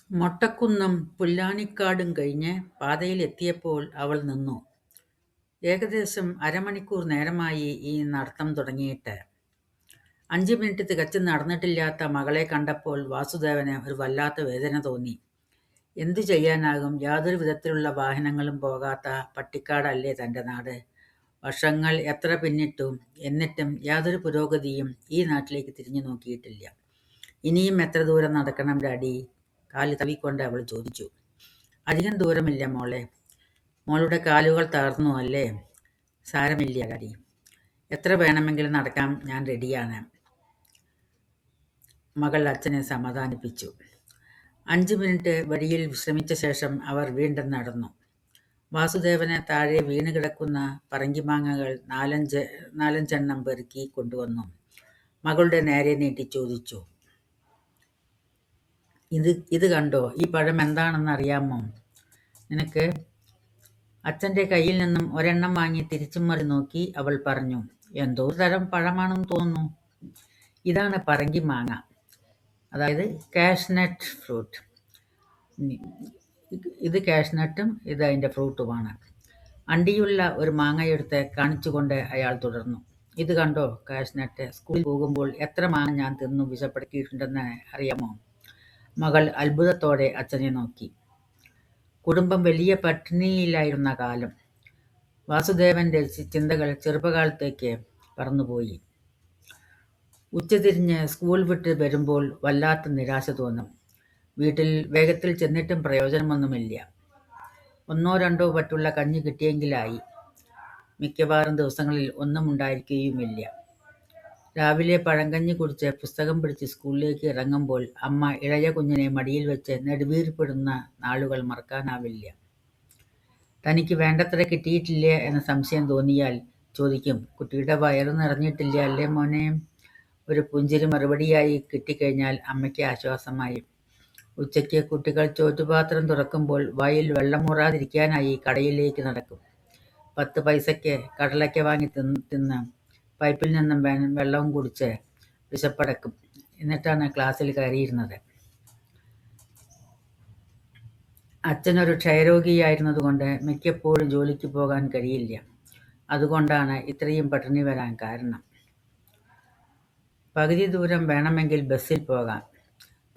മൊട്ടക്കുന്നും പുല്ലാനിക്കാടും കഴിഞ്ഞ് പാതയിലെത്തിയപ്പോൾ അവൾ നിന്നു. ഏകദേശം അരമണിക്കൂർ നേരമായി ഈ നടത്തം തുടങ്ങിയിട്ട്. 5 മിനിറ്റ് തികച്ചും നടന്നിട്ടില്ലാത്ത മകളെ കണ്ടപ്പോൾ വാസുദേവന് ഒരു വല്ലാത്ത വേദന തോന്നി. എന്തു ചെയ്യാനാകും, യാതൊരു വിധത്തിലുള്ള വാഹനങ്ങളും പോകാത്ത പട്ടിക്കാടല്ലേ തൻ്റെ നാട്. വർഷങ്ങൾ എത്ര പിന്നിട്ടു, എന്നിട്ടും യാതൊരു പുരോഗതിയും ഈ നാട്ടിലേക്ക് തിരിഞ്ഞു നോക്കിയിട്ടില്ല. ഇനിയും എത്ര ദൂരം നടക്കണം ഡാഡി? കാല് തവിക്കൊണ്ട് അവൾ ചോദിച്ചു. അധികം ദൂരമില്ല മോളെ. മോളുടെ കാലുകൾ തകർന്നു അല്ലേ? സാരമില്ല ഡാഡി, എത്ര വേണമെങ്കിലും നടക്കാം, ഞാൻ റെഡിയാണ്. മകൾ അച്ഛനെ സമാധാനിപ്പിച്ചു. 5 മിനിറ്റ് വഴിയിൽ വിശ്രമിച്ച ശേഷം അവർ വീണ്ടും നടന്നു. വാസുദേവന് താഴെ വീണ് കിടക്കുന്ന പറങ്കിമാങ്ങകൾ നാലഞ്ചെണ്ണം പെറുക്കി കൊണ്ടുവന്നു മകളുടെ നേരെ നീട്ടി ചോദിച്ചു. ഇത് കണ്ടോ? ഈ പഴം എന്താണെന്ന് അറിയാമോ നിനക്ക്? അച്ഛൻ്റെ കയ്യിൽ നിന്നും ഒരെണ്ണം വാങ്ങി തിരിച്ചും മറി നോക്കി അവൾ പറഞ്ഞു. എന്തോ തരം പഴമാണെന്ന് തോന്നുന്നു. ഇതാണ് പറങ്കി മാങ്ങ, അതായത് കാഷ്നട്ട് ഫ്രൂട്ട്. ഇത് കാഷ്നട്ടും ഇത് അതിൻ്റെ ഫ്രൂട്ടുമാണ്. അണ്ടിയുള്ള ഒരു മാങ്ങയെടുത്ത് കാണിച്ചുകൊണ്ട് അയാൾ തുടർന്നു. ഇത് കണ്ടോ കാഷ്നട്ട്? സ്കൂളിൽ പോകുമ്പോൾ എത്ര മാങ്ങ ഞാൻ തിന്നു വിശപ്പെടുത്തിയിട്ടുണ്ടെന്ന് അറിയാമോ? മകൾ അത്ഭുതത്തോടെ അച്ഛനെ നോക്കി. കുടുംബം വലിയ പട്ടിണിയിലായിരുന്ന കാലം. വാസുദേവന്റെ ചിന്തകൾ ചെറുപ്പകാലത്തേക്ക് പറന്നുപോയി. ഉച്ചതിരിഞ്ഞ് സ്കൂൾ വിട്ട് വരുമ്പോൾ വല്ലാത്ത നിരാശ തോന്നും. വീട്ടിൽ വേഗത്തിൽ ചെന്നിട്ടും പ്രയോജനമൊന്നുമില്ല. 1-2 പറ്റുള്ള കഞ്ഞി കിട്ടിയെങ്കിലായി. മിക്കവാറും ദിവസങ്ങളിൽ ഒന്നും ഉണ്ടായിരിക്കുകയുമില്ല. രാവിലെ പഴങ്കഞ്ഞി കുടിച്ച് പുസ്തകം പിടിച്ച് സ്കൂളിലേക്ക് ഇറങ്ങുമ്പോൾ അമ്മ ഇളയ കുഞ്ഞിനെ മടിയിൽ വെച്ച് നെടുവീർപ്പിടുന്ന നാളുകൾ മറക്കാനാവില്ല. തനിക്ക് വേണ്ടത്ര കിട്ടിയിട്ടില്ലേ എന്ന സംശയം തോന്നിയാൽ ചോദിക്കും, കുട്ടിയുടെ വയറ് നിറഞ്ഞിട്ടില്ല അല്ലേ മോനെ? ഒരു പുഞ്ചിരി മറുപടിയായി കിട്ടിക്കഴിഞ്ഞാൽ അമ്മയ്ക്ക് ആശ്വാസമായി. ഉച്ചയ്ക്ക് കുട്ടികൾ ചോറ്റുപാത്രം തുറക്കുമ്പോൾ വായിൽ വെള്ളമൂറാതിരിക്കാനായി കടയിലേക്ക് നടക്കും. 10 പൈസയ്ക്ക് കടലയ്ക്ക വാങ്ങി തിന്ന് പൈപ്പിൽ നിന്നും വെള്ളവും കുടിച്ച് വിശപ്പടക്കും. എന്നിട്ടാണ് ക്ലാസ്സിൽ കയറിയിരുന്നത്. അച്ഛനൊരു ക്ഷയരോഗിയായിരുന്നതുകൊണ്ട് മിക്കപ്പോഴും ജോലിക്ക് പോകാൻ കഴിയില്ല. അതുകൊണ്ടാണ് ഇത്രയും പട്ടിണി വരാൻ കാരണം. പകുതി ദൂരം വേണമെങ്കിൽ ബസ്സിൽ പോകാം,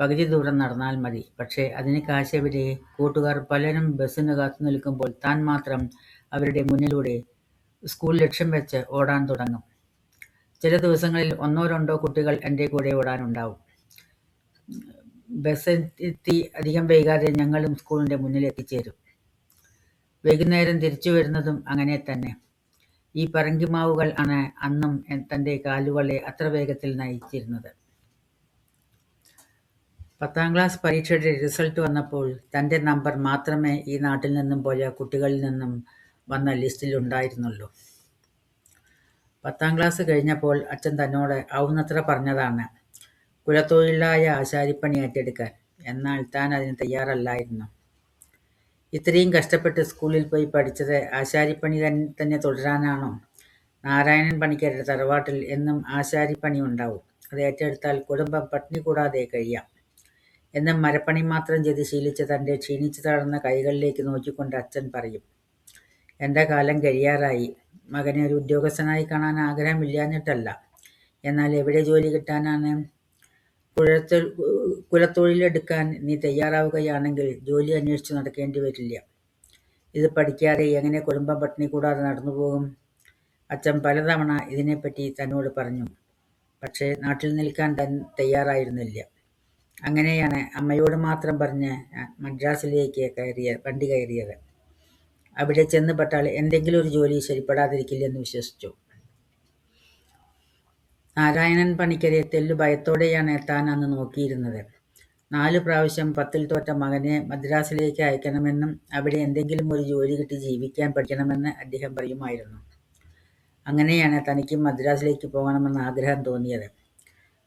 പകുതി ദൂരം നടന്നാൽ മതി. പക്ഷേ അതിന് കാശെവിടെ? കൂട്ടുകാർ പലരും ബസ്സിന് കാത്തു നിൽക്കുമ്പോൾ താൻ മാത്രം അവരുടെ മുന്നിലൂടെ സ്കൂൾ ലക്ഷ്യം വെച്ച് ഓടാൻ തുടങ്ങും. ചില ദിവസങ്ങളിൽ 1-2 കുട്ടികൾ എൻ്റെ കൂടെ ഓടാനുണ്ടാവും. ബസ് എത്തി അധികം വൈകാതെ ഞങ്ങളും സ്കൂളിൻ്റെ മുന്നിൽ എത്തിച്ചേരും. വൈകുന്നേരം തിരിച്ചു വരുന്നതും അങ്ങനെ തന്നെ. ഈ പറങ്കിമാവുകൾ ആണ് അന്നും തൻ്റെ കാലുകളെ അത്ര വേഗത്തിൽ നയിച്ചിരുന്നത്. 10ാം ക്ലാസ് പരീക്ഷയുടെ റിസൾട്ട് വന്നപ്പോൾ തൻ്റെ നമ്പർ മാത്രമേ ഈ നാട്ടിൽ നിന്നും പോയ കുട്ടികളിൽ നിന്നും വന്ന ലിസ്റ്റിൽ ഉണ്ടായിരുന്നുള്ളൂ. 10ാം ക്ലാസ് കഴിഞ്ഞപ്പോൾ അച്ഛൻ തന്നോട് ആവുന്നത്ര പറഞ്ഞതാണ് കുലത്തൊഴിലായ ആശാരിപ്പണി ഏറ്റെടുക്കാൻ. എന്നാൽ താൻ അതിന് തയ്യാറല്ലായിരുന്നു. ഇത്രയും കഷ്ടപ്പെട്ട് സ്കൂളിൽ പോയി പഠിച്ചത് ആശാരിപ്പണി തന്നെ തുടരാനാണോ? നാരായണൻ പണിക്കരുടെ തറവാട്ടിൽ എന്നും ആശാരിപ്പണി ഉണ്ടാവും. അത് ഏറ്റെടുത്താൽ കുടുംബം പട്ടിണി കൂടാതെ കഴിയാം. എന്നും മരപ്പണി മാത്രം ചെയ്ത് ശീലിച്ച തൻ്റെ ക്ഷീണിച്ചു തളർന്ന കൈകളിലേക്ക് നോക്കിക്കൊണ്ട് അച്ഛൻ പറയും, എൻ്റെ കാലം കഴിയാറായി. മകനെ ഒരു ഉദ്യോഗസ്ഥനായി കാണാൻ ആഗ്രഹമില്ലാഞ്ഞിട്ടല്ല. എന്നാൽ എവിടെ ജോലി കിട്ടാനാണ്? കുലത്തൊഴിലെടുക്കാൻ നീ തയ്യാറാവുകയാണെങ്കിൽ ജോലി അന്വേഷിച്ച് നടക്കേണ്ടി വരില്ല. ഇത് പഠിക്കാതെ എങ്ങനെ കുടുംബം പട്ടിണി കൂടാതെ നടന്നു പോകും? അച്ഛൻ പലതവണ ഇതിനെപ്പറ്റി തന്നോട് പറഞ്ഞു. പക്ഷേ നാട്ടിൽ നിൽക്കാൻ താൻ തയ്യാറായിരുന്നില്ല. അങ്ങനെയാണ് അമ്മയോട് മാത്രം പറഞ്ഞ് മദ്രാസിലേക്ക് വണ്ടി കയറിയത്. അവിടെ ചെന്ന് പെട്ടാൽ എന്തെങ്കിലും ഒരു ജോലി ശരിപ്പെടാതിരിക്കില്ലെന്ന് വിശ്വസിച്ചു. നാരായണൻ പണിക്കരെ തെല്ലു ഭയത്തോടെയാണ് താൻ അന്ന് നോക്കിയിരുന്നത്. 4 പ്രാവശ്യം 10ൽ തോറ്റ മകനെ മദ്രാസിലേക്ക് അയക്കണമെന്നും അവിടെ എന്തെങ്കിലും ഒരു ജോലി കിട്ടി ജീവിക്കാൻ പഠിക്കണമെന്ന് അദ്ദേഹം പറയുമായിരുന്നു. അങ്ങനെയാണ് തനിക്കും മദ്രാസിലേക്ക് പോകണമെന്ന് ആഗ്രഹം തോന്നിയത്.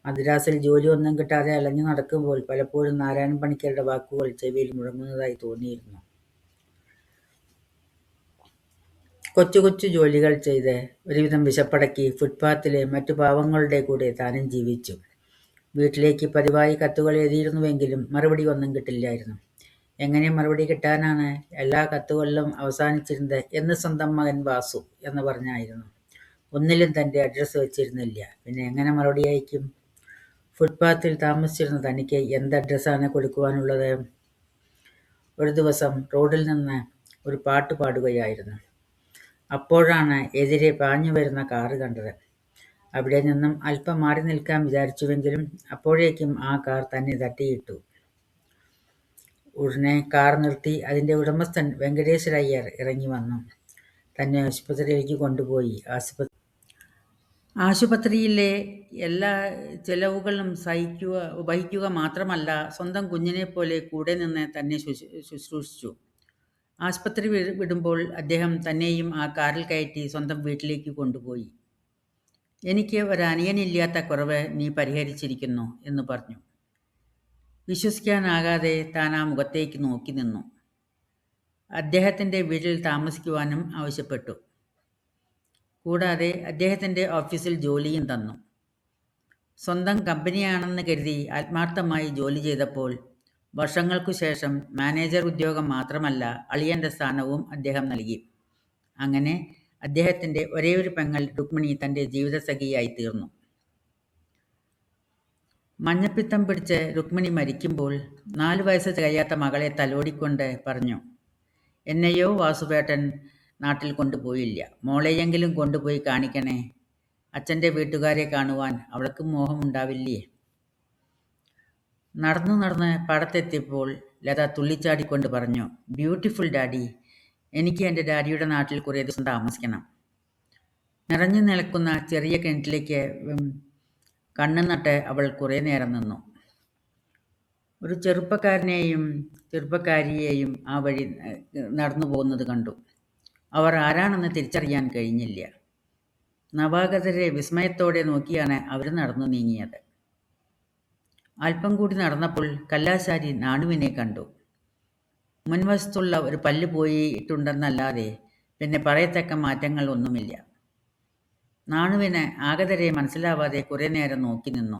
മദ്രാസിൽ ജോലി ഒന്നും കിട്ടാതെ അലഞ്ഞു നടക്കുമ്പോൾ പലപ്പോഴും നാരായണൻ പണിക്കരുടെ വാക്കുകൾ ചെവിയിൽ മുഴങ്ങുന്നതായി തോന്നിയിരുന്നു. കൊച്ചു കൊച്ചു ജോലികൾ ചെയ്ത് ഒരുവിധം വിശപ്പടക്കി ഫുട്പാത്തിലെ മറ്റു പാവങ്ങളുടെ കൂടെ താനും ജീവിച്ചു. വീട്ടിലേക്ക് പതിവായി കത്തുകൾ എഴുതിയിരുന്നുവെങ്കിലും മറുപടി ഒന്നും കിട്ടില്ലായിരുന്നു. എങ്ങനെ മറുപടി കിട്ടാനാണ്? എല്ലാ കത്തുകളിലും അവസാനിച്ചിരുന്നത് "എന്ന് സ്വന്തം മകൻ വാസു" എന്ന് പറഞ്ഞായിരുന്നു. ഒന്നിലും തൻ്റെ അഡ്രസ്സ് വെച്ചിരുന്നില്ല. പിന്നെ എങ്ങനെ മറുപടി അയക്കും? ഫുട്പാത്തിൽ താമസിച്ചിരുന്ന തനിക്ക് എന്ത് അഡ്രസ്സാണ് കൊടുക്കുവാനുള്ളത്? ഒരു ദിവസം റോഡിൽ നിന്ന് ഒരു പാട്ട് പാടുകയായിരുന്നു. അപ്പോഴാണ് എതിരെ പാഞ്ഞു വരുന്ന കാറ് കണ്ടത്. അവിടെ നിന്നും അല്പം മാറി നിൽക്കാൻ വിചാരിച്ചുവെങ്കിലും അപ്പോഴേക്കും ആ കാർ തന്നെ തട്ടിയിട്ടു. ഉടനെ കാർ നിർത്തി അതിൻ്റെ ഉടമസ്ഥൻ വെങ്കടേശ്വരയ്യർ ഇറങ്ങി വന്നു. തന്നെ ആശുപത്രിയിലേക്ക് കൊണ്ടുപോയി. ആശുപത്രിയിലെ എല്ലാ ചെലവുകളും വഹിക്കുക മാത്രമല്ല, സ്വന്തം കുഞ്ഞിനെപ്പോലെ കൂടെ നിന്ന് തന്നെ ശുശ്രൂഷിച്ചു. ആശുപത്രി വിടുമ്പോൾ അദ്ദേഹം തന്നെയും ആ കാറിൽ കയറ്റി സ്വന്തം വീട്ടിലേക്ക് കൊണ്ടുപോയി. "എനിക്ക് ഒരനിയനില്ലാത്ത കുറവ് നീ പരിഹരിച്ചിരിക്കുന്നു" എന്ന് പറഞ്ഞു. വിശ്വസിക്കാനാകാതെ താൻ ആ മുഖത്തേക്ക് നോക്കി നിന്നു. അദ്ദേഹത്തിൻ്റെ വീട്ടിൽ താമസിക്കുവാനും ആവശ്യപ്പെട്ടു. കൂടാതെ അദ്ദേഹത്തിൻ്റെ ഓഫീസിൽ ജോലിയും തന്നു. സ്വന്തം കമ്പനിയാണെന്ന് കരുതി ആത്മാർത്ഥമായി ജോലി ചെയ്തപ്പോൾ വർഷങ്ങൾക്കു ശേഷം മാനേജർ ഉദ്യോഗം മാത്രമല്ല, അളിയൻ്റെ സ്ഥാനവും അദ്ദേഹം നൽകി. അങ്ങനെ അദ്ദേഹത്തിൻ്റെ ഒരേയൊരു പെങ്ങൾ രുക്മിണി തൻ്റെ ജീവിതസഖിയായി തീർന്നു. മഞ്ഞപ്പിത്തം പിടിച്ച് രുക്മിണി മരിക്കുമ്പോൾ 4 വയസ്സ് തികയാത്ത മകളെ തലോടിക്കൊണ്ട് പറഞ്ഞു, "എന്നെയോ വാസുവേട്ടൻ നാട്ടിൽ കൊണ്ടുപോയില്ല. മോളെയെങ്കിലും കൊണ്ടുപോയി കാണിക്കണേ. അച്ഛൻ്റെ വീട്ടുകാരെ കാണുവാൻ അവൾക്ക് മോഹമുണ്ടാവില്ലേ?" നടന്ന് പാടത്തെത്തിയപ്പോൾ ലത തുള്ളിച്ചാടിക്കൊണ്ട് പറഞ്ഞു, "ബ്യൂട്ടിഫുൾ ഡാഡി, എനിക്ക് എൻ്റെ ഡാഡിയുടെ നാട്ടിൽ കുറേ ദിവസം താമസിക്കണം." നിറഞ്ഞു നിൽക്കുന്ന ചെറിയ കിണറ്റിലേക്ക് കണ്ണു നട്ട് അവൾ കുറേ നേരം നിന്നു. ഒരു ചെറുപ്പക്കാരിയെയും ആ വഴി നടന്നു പോകുന്നത് കണ്ടു. അവർ ആരാണെന്ന് തിരിച്ചറിയാൻ കഴിഞ്ഞില്ല. നവാഗതരെ വിസ്മയത്തോടെ നോക്കിയാണ് അവർ നടന്നു നീങ്ങിയത്. അല്പം കൂടി നടന്നപ്പോൾ കല്ലാശാരി നാണുവിനെ കണ്ടു. മുൻവശത്തുള്ള ഒരു പല്ല് പോയിട്ടുണ്ടെന്നല്ലാതെ പിന്നെ പറയത്തക്ക മാറ്റങ്ങൾ ഒന്നുമില്ല. നാണുവിന് ആഗതരെ മനസ്സിലാവാതെ കുറേ നേരം നോക്കി നിന്നു.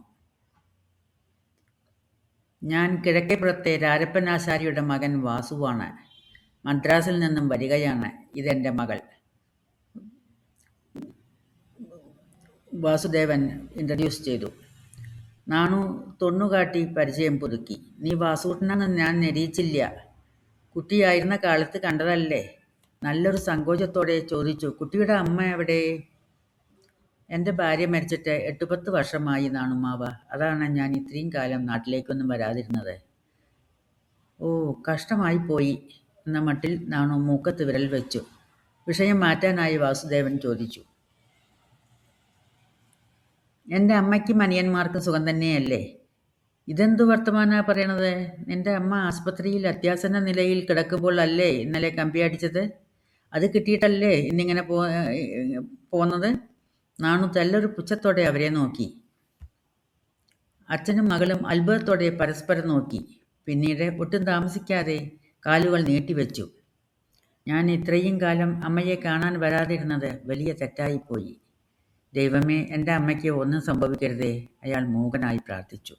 "ഞാൻ കിഴക്കേപ്പുറത്തെ രാരപ്പനാശാരിയുടെ മകൻ വാസുവാണ്. മദ്രാസിൽ നിന്നും വരികയാണ്. ഇതെൻ്റെ മകൾ." വാസുദേവൻ ഇൻട്രൊഡ്യൂസ് ചെയ്തു. നാണു തൊണ്ണുകാട്ടി പരിചയം പുതുക്കി. "നീ വാസൂട്ടനെന്ന് ഞാൻ നിരീച്ചില്ല. കുട്ടിയായിരുന്ന കാലത്ത് കണ്ടതല്ലേ?" നല്ലൊരു സങ്കോചത്തോടെ ചോദിച്ചു. "കുട്ടിയുടെ അമ്മ എവിടെ?" "എൻ്റെ ഭാര്യ മരിച്ചിട്ട് 8-10 വർഷമായി നാണുമാവ. അതാണ് ഞാൻ ഇത്രയും കാലം നാട്ടിലേക്കൊന്നും വരാതിരുന്നത്." "ഓ, കഷ്ടമായിപ്പോയി" എന്ന മട്ടിൽ നാണു മൂക്കത്ത് വിരൽ വെച്ചു. വിഷയം മാറ്റാനായി വാസുദേവൻ ചോദിച്ചു, "എൻ്റെ അമ്മയ്ക്കും അനിയന്മാർക്കും സുഖം തന്നെയല്ലേ?" "ഇതെന്തു വർത്തമാനാ പറയണത്? നിന്റെ അമ്മ ആസ്പത്രിയിൽ അത്യാസന്ന നിലയിൽ കിടക്കുമ്പോൾ അല്ലേ ഇന്നലെ കമ്പി അടിച്ചത്? അത് കിട്ടിയിട്ടല്ലേ ഇന്നിങ്ങനെ പോന്നത്?" നാണു തെല്ലൊരു പുച്ഛത്തോടെ അവരെ നോക്കി. അച്ഛനും മകളും അത്ഭുതത്തോടെ പരസ്പരം നോക്കി. പിന്നീട് ഒട്ടും താമസിക്കാതെ കാലുകൾ നീട്ടിവെച്ചു. "ഞാൻ ഇത്രയും കാലം അമ്മയെ കാണാൻ വരാതിരുന്നത് വലിയ തെറ്റായിപ്പോയി. ദൈവമേ, എൻ്റെ അമ്മയ്ക്ക് ഒന്നും സംഭവിക്കരുതേ." അയാൾ മൂകനായി പ്രാർത്ഥിച്ചു.